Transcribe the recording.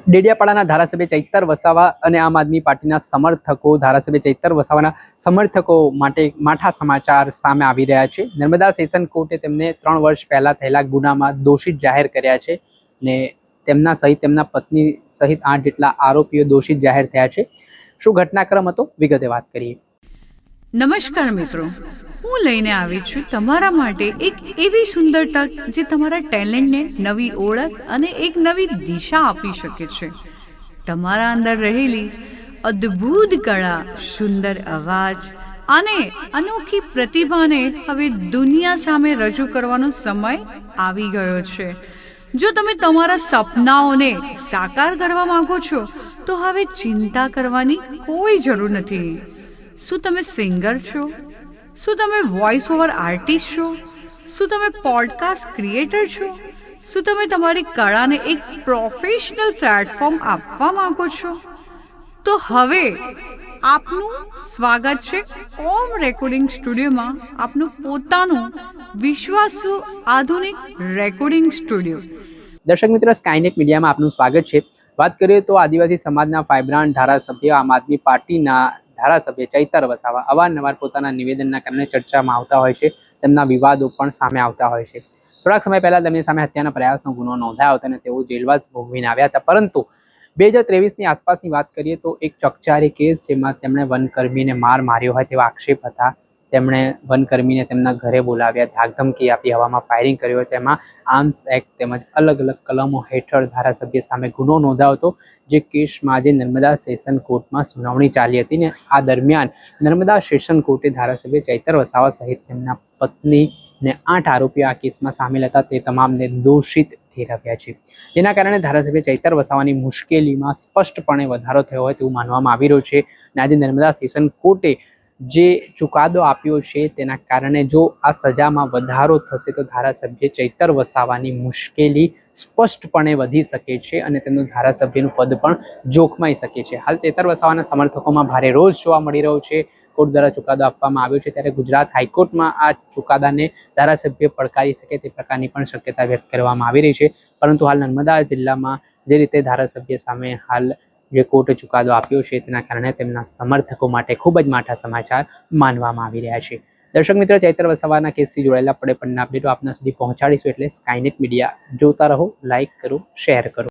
ડેડિયાપાડાના ધારાસભ્ય ચૈતર વસાવા અને આમ આદમી પાર્ટીના સમર્થકો ધારાસભ્ય ચૈતર વસાવાના સમર્થકો માટે માઠા સમાચાર સામે આવી રહ્યા છે। નર્મદા સેશન કોર્ટે તેમને 3 વર્ષ પહેલા થયેલા ગુનામાં દોષિત જાહેર કર્યા છે ને તેમના સહિત તેમના પત્ની સહિત 8 જેટલા આરોપીઓ દોષિત જાહેર થયા છે। શું ઘટનાક્રમ હતો વિગતે વાત કરીએ। નમસ્કાર મિત્રો, હું લઈને આવી છું તમારા માટે એક એવી સુંદર તક જે તમારા ટેલેન્ટને નવી ઓળખ અને એક નવી દિશા આપી શકે છે। તમારા અંદર રહેલી અદ્ભુત કળા, સુંદર અવાજ અને અનોખી પ્રતિભાને હવે દુનિયા સામે રજૂ કરવાનો સમય આવી ગયો છે। જો તમે તમારા સપનાઓને સાકાર કરવા માંગો છો તો હવે ચિંતા કરવાની કોઈ જરૂર નથી। શું તમે સિંગર છો? શું તમે વોઇસ ઓવર આર્ટિસ્ટ છો? શું તમે પોડકાસ્ટ ક્રિએટર છો? શું તમે તમારી કળાને એક પ્રોફેશનલ પ્લેટફોર્મ આપવા માંગો છો? તો હવે આપનું સ્વાગત છે ઓમ રેકોર્ડિંગ સ્ટુડિયોમાં, આપનું પોતાનું વિશ્વાસુ આધુનિક રેકોર્ડિંગ સ્ટુડિયો। દર્શક મિત્રો, સ્કાયનેટ મીડિયામાં આપનું સ્વાગત છે। વાત કરીએ તો આદિવાસી સમાજના વાઇબ્રન્ટ ધારાસભ્ય આમ આદમી પાર્ટીના ધારાસભ્ય ચૈતર વસાવા અવારનવાર પોતાના નિવેદનના કારણે ચર્ચામાં આવતા હોય છે। તેમના વિવાદો પણ સામે આવતા હોય છે। થોડાક સમય પહેલા તેમની સામે હત્યાના પ્રયાસનો ગુનો નોંધાયો હતો અને તેઓ જેલવાસ ભોગવીને આવ્યા હતા। પરંતુ 2023ની આસપાસની વાત કરીએ તો એક ચકચારી કેસ જેમાં તેમણે વનકર્મીને માર્યો હોય તેવા આક્ષેપ હતા। તેમણે વનકર્મીને તેમના ઘરે બોલાવ્યા, ધાકધમકી આપી, હવામાં ફાયરિંગ કર્યું હોય, તેમાં આર્મ્સ એક્ટ તેમજ અલગ અલગ કલમો હેઠળ ધારાસભ્ય સામે ગુનો નોંધાયો હતો। જે કેસમાં આજે નર્મદા સેશન કોર્ટમાં સુનાવણી ચાલી હતી ને આ દરમિયાન નર્મદા સેશન કોર્ટે ધારાસભ્ય ચૈતર વસાવા સહિત તેમના પત્નીને 8 આરોપીઓ આ કેસમાં સામેલ હતા તે તમામને દોષિત ઠેરવ્યા છે। જેના કારણે ધારાસભ્ય ચૈતર વસાવાની મુશ્કેલીમાં સ્પષ્ટપણે વધારો થયો હોય તેવું માનવામાં આવી રહ્યું છે। અને આજે નર્મદા સેશન કોર્ટે જે ચુકાદો આપ્યો છે તેના કારણે જો આ સજામાં વધારો થશે તો ધારાસભ્ય ચૈતર વસાવાની મુશ્કેલી સ્પષ્ટપણે વધી શકે છે અને તેમનું ધારાસભ્યનું પદ પણ જોખમાઈ શકે છે। હાલ ચૈતર વસાવાના સમર્થકોમાં ભારે રોષ જોવા મળી રહ્યો છે। કોર્ટ દ્વારા ચુકાદો આપવામાં આવ્યો છે ત્યારે ગુજરાત હાઈકોર્ટમાં આ ચુકાદાને ધારાસભ્ય પડકારી શકે તે પ્રકારની પણ શક્યતા વ્યક્ત કરવામાં આવી રહી છે। પરંતુ હાલ નર્મદા જિલ્લામાં જે રીતે ધારાસભ્ય સામે હાલ જે કોર્ટે ચુકાદો આપ્યો છે તેના કારણે તેમના સમર્થકો માટે ખૂબ જ માઠા સમાચાર માનવામાં આવી રહ્યા છે। દર્શક મિત્રો, ચૈતર વસાવાના કેસથી જોડાયેલા પડે પડના અપડેટો આપના સુધી પહોંચાડીશું, એટલે સ્કાયનેટ મીડિયા જોતા રહો, લાઇક કરો, શેર કરો।